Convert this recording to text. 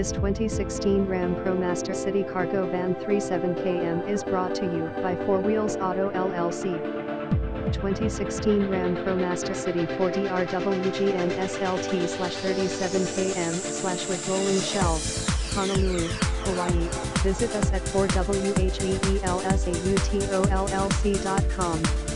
This 2016 Ram ProMaster City Cargo Van 37km is brought to you by 4 Wheels Auto LLC. 2016 Ram ProMaster City 40RW Wgn SLT/37km/ with rolling shelves, Honolulu, Hawaii. Visit us at 4WHEELSAUTOLLC.com.